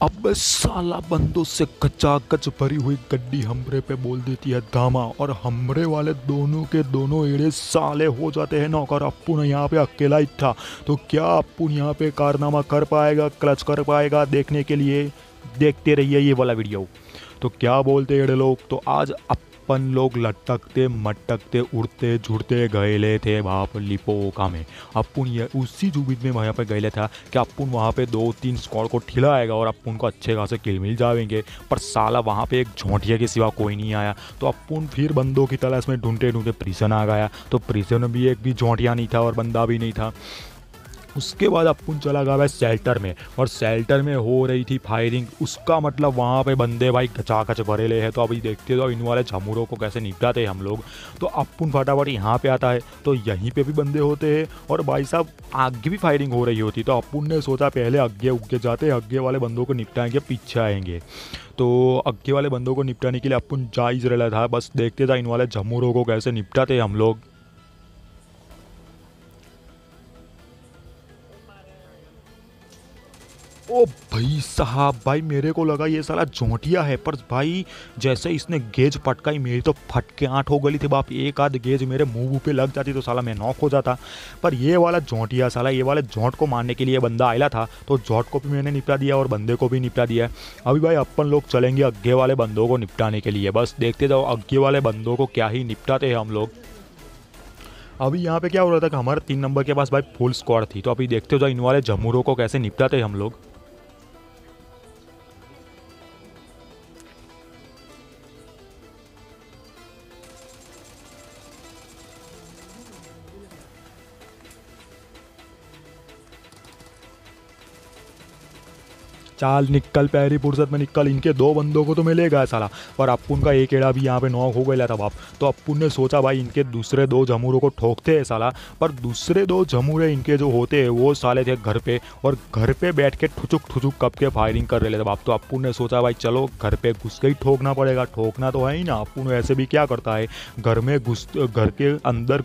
अब साला बंदों से कचाकच भरी हुई गड्डी हमरे पे बोल देती है धामा, और हमरे वाले दोनों के दोनों एड़े साले हो जाते हैं नौकर। अप्पू यहाँ पे अकेला ही था, तो क्या अप्पू यहाँ पे कारनामा कर पाएगा, क्लच कर पाएगा? देखने के लिए देखते रहिए ये वाला वीडियो। तो क्या बोलते एड़े लोग, तो आज अपन लोग लटकते मटकते उड़ते झुड़ते गए थे वहाँ पर लिपोका में। अपुन ये उसी जुबित में वहाँ पर गए था कि अपुन वहाँ पे 2-3 स्क्वाड को ठिलाएगा और अपुन को अच्छे खासे किल मिल जाएंगे। पर साला वहाँ पे एक झोंटिया के सिवा कोई नहीं आया, तो अपुन फिर बंदों की तलाश में ढूंढते ढूंढते प्रिजन आ गया। तो प्रिजन में भी एक भी झोंटिया नहीं था और बंदा भी नहीं था। उसके बाद अपुन चला गया भाई शेल्टर में, और शेल्टर में हो रही थी फायरिंग। उसका मतलब वहाँ पे बंदे भाई कचाकच भरेले हैं। तो अभी देखते हो इन वाले झमुरों को कैसे निपटाते हैं हम लोग। तो अपुन फटाफट यहाँ पे आता है, तो यहीं पे भी बंदे होते हैं और भाई साहब आगे भी फायरिंग हो रही होती। तो अपुन ने सोचा पहले आगे उगे जाते, आगे वाले बंदों को निपटाएंगे, पीछे आएंगे। तो आगे वाले बंदों को निपटाने के लिए अपुन जा ही रहा था, बस देखते था इन वाले झमुरों को कैसे निपटाते हम लोग। ओ भाई साहब, भाई मेरे को लगा ये साला जोंटिया है, पर भाई जैसे इसने गेज पटकाई मेरी तो फट के आंट हो गई थी बाप। एक आध गेज मेरे मुंह पे लग जाती तो साला मैं नॉक हो जाता। पर ये वाला जोंटिया साला, ये वाले जोंट को मारने के लिए बंदा आया था, तो जोंट को भी मैंने निपटा दिया और बंदे को भी निपटा दिया। अभी भाई अपन लोग चलेंगे आगे वाले बंदों को निपटाने के लिए। बस देखते जाओ आगे वाले बंदों को क्या ही निपटाते हैं हम लोग। अभी यहाँ पे क्या हो रहा था कि हमारे 3 नंबर के पास भाई फुल स्क्वाड थी। तो अभी देखते हो जाओ इन वाले झमुरों को कैसे निपटाते हैं हम लोग। चाल निकल पैरी फुर्सत में निकल, इनके 2 बंदों को तो मिलेगा साला। पर अप्पुन का एक एड़ा भी यहाँ पे नॉक हो गया था बाप। तो अप्पुन ने सोचा भाई इनके दूसरे 2 झमुरों को ठोकते हैं साला। पर दूसरे 2 झमुरे इनके जो होते हैं वो साले थे घर पे, और घर पे बैठ के ठुचुक ठुचुक कब के फायरिंग कर रहे थे बाप। तो अप्पुन ने सोचा भाई चलो घर पे घुस के ही ठोकना पड़ेगा, ठोकना तो है ही ना। अप्पुन ऐसे भी क्या करता है, घर में घुस, घर के अंदर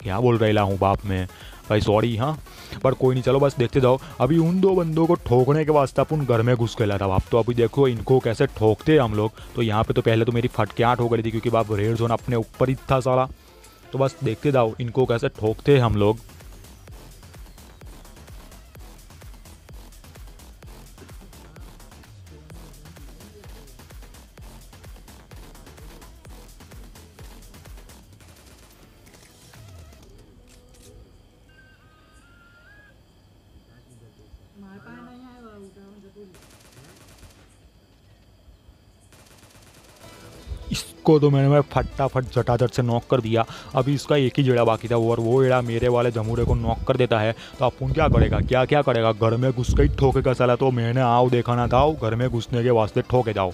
क्या बोल रहा हूँ बाप में भाई, सॉरी। हाँ, पर कोई नहीं, चलो बस देखते जाओ। अभी उन 2 बंदों को ठोकने के वास्ते अपन घर में घुस के ला था बाप। तो अभी देखो इनको कैसे ठोकते हैं हम लोग। तो यहाँ पे तो पहले तो मेरी फटकेआट हो गई थी, क्योंकि बाप रेड जोन अपने ऊपर ही था साला। तो बस देखते जाओ इनको कैसे ठोकते हैं हम लोग। इसको तो मैंने फटाफट झटाझट से नॉक कर दिया। अभी इसका एक ही एड़ा बाकी था, और वो एड़ा मेरे वाले जमूरे को नॉक कर देता है। तो अपन क्या करेगा, क्या क्या करेगा, घर में घुस के ही ठोकेगा साला। तो मैंने आओ देखा ना था, घर में घुसने के वास्ते ठोके जाओ।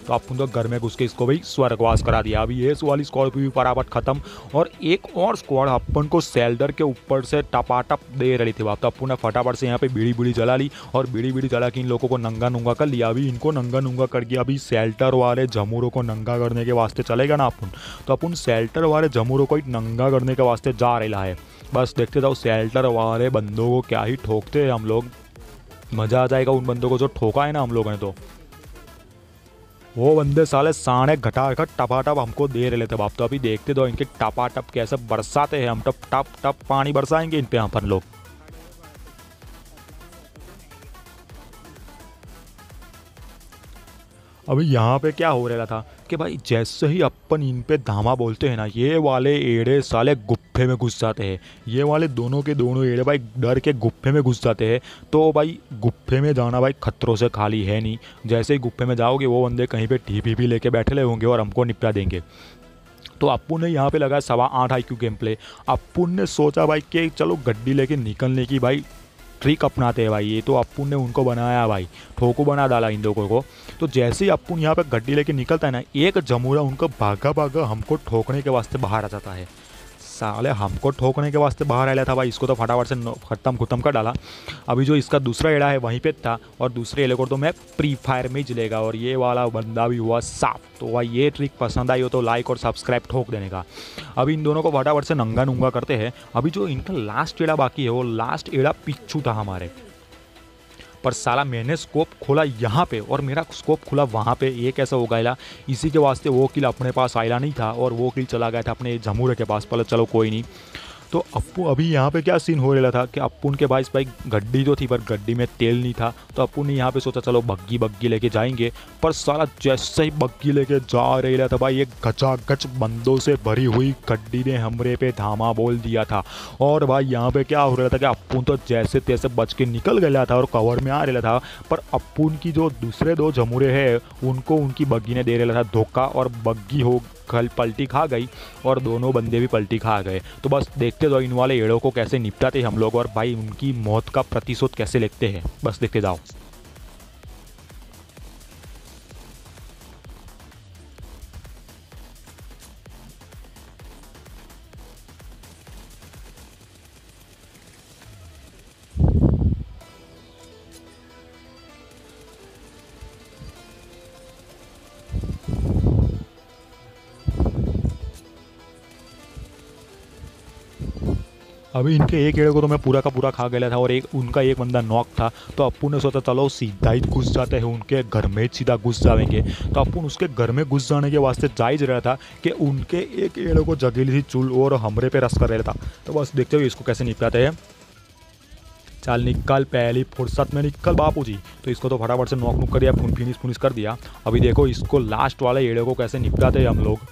तो अपन तो घर में घुस के इसको भाई स्वर्गवास करा दिया। अभी ये वाली स्क्वाड भी फटाफट खत्म, और एक और स्क्वाड अपन को सेल्डर के ऊपर से टपाटप दे रही थी बाप। तो अपन ने फटाफट से यहाँ पे बीड़ी बीड़ी जला ली, और बीड़ी बीड़ी जला के इन लोगों को नंगा नुंगा कर लिया। अभी इनको नंगा नुंगा करके अभी सेल्टर वाले जमूरों को नंगा करने के वास्ते चलेगा ना अपन। तो अपन सेल्टर वाले जमूरों को ही नंगा करने के वास्ते जा रहा है। बस देखते जाओ सेल्टर वाले बंदों को क्या ही ठोकते हैं हम लोग। मज़ा आ जाएगा उन बंदों को जो ठोका है ना हम लोगों ने। तो वो बंदे साले साढ़े घटा घट टपाटप हमको दे रहे थे बाप। तो अभी देखते दो इनके टपाटप कैसे बरसाते हैं हम, टप टप टप पानी बरसाएंगे इन पे अपन लोग। अभी यहाँ पे क्या हो रहा था कि भाई जैसे ही अपन इन पे धामा बोलते हैं ना, ये वाले एड़े साले गुप्फे में घुस जाते हैं। ये वाले दोनों के दोनों एड़े भाई डर के गुप्फे में घुस जाते हैं। तो भाई गुप्फे में जाना भाई खतरों से खाली है नहीं। जैसे ही गुप्फे में जाओगे वो बंदे कहीं पे टीपी भी लेके बैठे रहे होंगे और हमको निपटा देंगे। तो अप्पू ने यहाँ पे लगा 8.25 IQ गेम प्ले। अप्पू ने सोचा भाई कि चलो गड्डी लेके निकलने की भाई ट्रिक अपनाते हैं भाई। ये तो अप्पुन ने उनको बनाया भाई, ठोको बना डाला इन लोगों को। तो जैसे ही अप्पुन यहाँ पे गड्डी लेके निकलता है ना, एक जमूरा उनको भागा भागा हमको ठोकने के वास्ते बाहर आ जाता है। साले हमको ठोकने के वास्ते बाहर आया था भाई, इसको तो फटाफट से खत्म कर डाला। अभी जो इसका दूसरा एड़ा है वहीं पे था, और दूसरे एड़े को तो मैं प्री फायर में ही जलेगा, और ये वाला बंदा भी हुआ साफ। तो भाई ये ट्रिक पसंद आई हो तो लाइक और सब्सक्राइब ठोक देने का। अभी इन दोनों को फटाफट से नंगा नुंगा करते हैं। अभी जो इनका लास्ट एड़ा बाकी है वो लास्ट एड़ा पिच्छू था हमारे, पर साला मैंने स्कोप खोला यहाँ पे और मेरा स्कोप खुला वहाँ पे। ये कैसे हो गया? इसी के वास्ते वो किल अपने पास आयला नहीं था और वो किल चला गया था अपने जमूरे के पास। पहले चलो कोई नहीं। तो अप्पू अभी यहाँ पे क्या सीन हो रहा था कि अप्पू के भाई गड्डी तो थी पर गड्डी में तेल नहीं था। तो अप्पू ने यहाँ पे सोचा चलो बग्गी लेके जाएंगे। पर साला जैसे ही बग्गी लेके जा रहा था भाई, एक गचागच बंदों से भरी हुई गड्डी ने हमरे पे धामा बोल दिया था। और भाई यहाँ पे क्या हो रहा था कि अप्पू तो जैसे तैसे बच के निकल गया था और कवर में आ रहा था। पर अप्पू की जो दूसरे दो जमूरे हैं उनको उनकी बग्गी ने दे रहा था धोखा और बग्गी हो कल पलटी खा गई और दोनों बंदे भी पलटी खा गए। तो बस देखते जाओ इन वाले एड़ों को कैसे निपटाते हम लोग और भाई उनकी मौत का प्रतिशोध कैसे लेते हैं, बस देखते जाओ। अभी इनके एक एड़े को तो मैं पूरा का पूरा खा गया था और उनका एक बंदा नॉक था। तो अप्पू ने सोचा चलो सीधा ही घुस जाते हैं उनके घर में, सीधा घुस जाएंगे। तो अप्पू उसके घर में घुस जाने के वास्ते जायज रहा था कि उनके एक एड़े को जगेली थी चूल और हमरे पे रस कर रहा था। तो बस देखते हुए इसको कैसे निपटाते हैं। चल निकल, पहली फुर्सत में निकल बापू जी। तो इसको तो फटाफट से नॉक कर दिया, फिनिश कर दिया। अभी देखो इसको लास्ट वाले एड़े को कैसे निपटाते हैं हम लोग।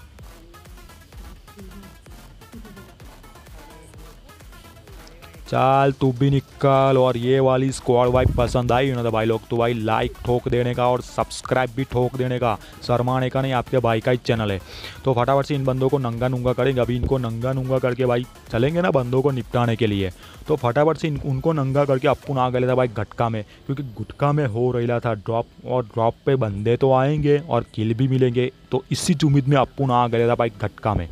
चल तू भी निकल। और ये वाली स्क्वाड भाई पसंद आई ना तो भाई लोग तो भाई लाइक ठोक देने का और सब्सक्राइब भी ठोक देने का, शर्माने का नहीं, आपके भाई का ही चैनल है। तो फटाफट से इन बंदों को नंगा नूंगा करेंगे। अभी इनको नंगा नूंगा करके भाई चलेंगे ना बंदों को निपटाने के लिए। तो फटाफट से उनको नंगा करके अप्पू आ गया था भाई घटका में, क्योंकि गुटका में हो रहा था ड्रॉप और ड्रॉप पे बंदे तो आएंगे और किल भी मिलेंगे। तो इसी उम्मीद में अप्पू आ गया था भाई घटका में।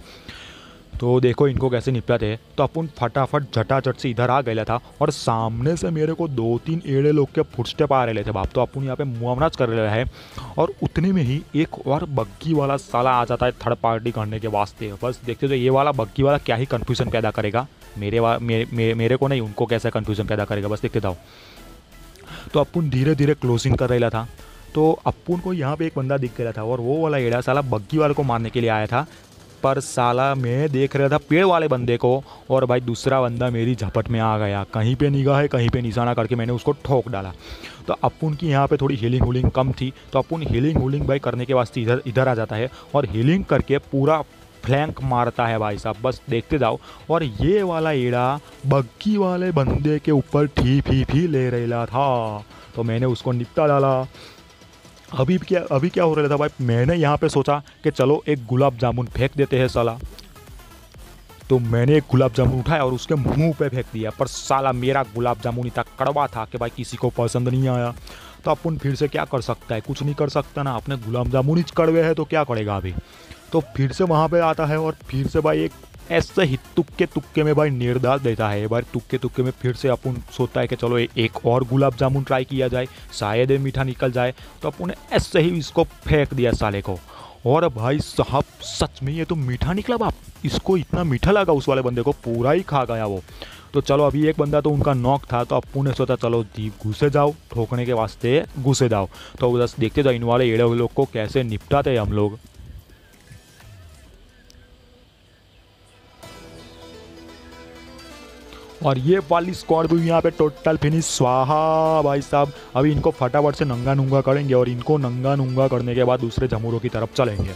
तो देखो इनको कैसे निपटाते हैं। तो अपन फटाफट झटाझट से इधर आ गया था और सामने से मेरे को 2-3 एड़े लोग के फुटस्टेप आ रहे थे बाप। तो अपन यहाँ पे मुआवनाज कर रहा है और उतने में ही एक और बग्गी वाला साला आ जाता है थर्ड पार्टी करने के वास्ते। बस देखते तो ये वाला बग्गी वाला क्या ही कन्फ्यूजन पैदा करेगा, मेरे को नहीं, उनको कैसा कन्फ्यूजन पैदा करेगा, बस देखते जाओ। तो अपन धीरे धीरे क्लोजिंग कर रहा था। तो अप्पून को यहाँ पे एक बंदा दिख गया था और वो वाला एड़ा साला बग्गी वाले को मारने के लिए आया था। पर साला मैं देख रहा था पेड़ वाले बंदे को और भाई दूसरा बंदा मेरी झपट में आ गया। कहीं पे निगाह है कहीं पे निशाना करके मैंने उसको ठोक डाला। तो अप्पून की यहाँ पे थोड़ी हीलिंग कम थी। तो अप्पून हीलिंग भाई करने के वास्ते इधर आ जाता है और हीलिंग करके पूरा फ्लैंक मारता है भाई साहब, बस देखते जाओ। और ये वाला एड़ा बग्गी वाले बंदे के ऊपर ठीक ले रहा था। तो मैंने उसको निपटा डाला। अभी क्या हो रहा था भाई, मैंने यहाँ पे सोचा कि चलो एक गुलाब जामुन फेंक देते हैं साला। तो मैंने एक गुलाब जामुन उठाया और उसके मुंह पे फेंक दिया। पर साला मेरा गुलाब जामुन इतना कड़वा था कि भाई किसी को पसंद नहीं आया। तो अपन फिर से क्या कर सकता है, कुछ नहीं कर सकता ना, अपने गुलाब जामुन ही कड़वे हैं तो क्या करेगा अभी। तो फिर से वहाँ पे आता है और फिर से भाई एक ऐसे ही तुक्के में भाई निर्दाल देता है। भाई तुक्के में फिर से अपन सोचता है कि चलो एक और गुलाब जामुन ट्राई किया जाए, शायद ये मीठा निकल जाए। तो अपन ने ऐसे ही इसको फेंक दिया साले को। और भाई साहब सच में ये तो मीठा निकला बाप, इसको इतना मीठा लगा उस वाले बंदे को, पूरा ही खा गया वो। तो चलो अभी एक बंदा तो उनका नॉक था। तो अपन ने सोचा चलो दीप घुसे जाओ, ठोकने के वास्ते घुसे जाओ। तो बस देखते जाओ इन वाले एड़े लोग को कैसे निपटाते हैं हम लोग। और ये वाली स्क्वाड भी यहाँ पे टोटल फिनिश स्वाहा भाई साहब। अभी इनको फटाफट से नंगा नूंगा करेंगे और इनको नंगा नूंगा करने के बाद दूसरे जमूरों की तरफ चलेंगे।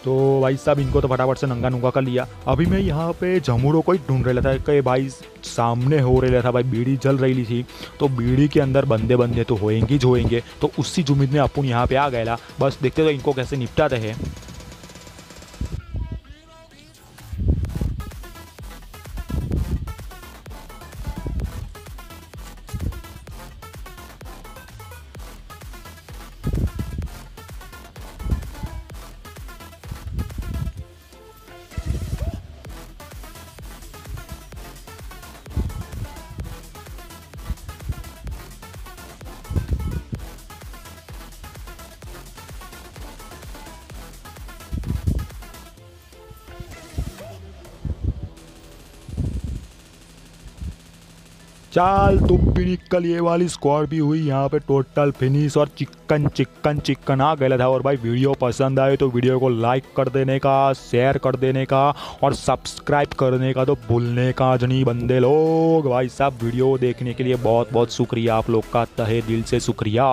तो भाई साहब इनको तो फटाफट से नंगा नूंगा कर लिया। अभी मैं यहाँ पे जमूरों को ही ढूंढ रहा था कि भाई सामने हो रहा था भाई बीड़ी जल रही थी। तो बीड़ी के अंदर बंदे तो होएंगे। तो उसी उम्मीद में अपन यहाँ पे आ गया। बस देखते तो इनको कैसे निपटाते हैं। चल तू भी निकल। ये वाली स्क्वाड भी हुई यहाँ पे टोटल फिनिश और चिकन चिकन चिकन आ गया था। और भाई वीडियो पसंद आए तो वीडियो को लाइक कर देने का, शेयर कर देने का और सब्सक्राइब करने का तो भूलने का नहीं बंदे लोग। भाई साहब वीडियो देखने के लिए बहुत बहुत शुक्रिया आप लोग का, तहे दिल से शुक्रिया।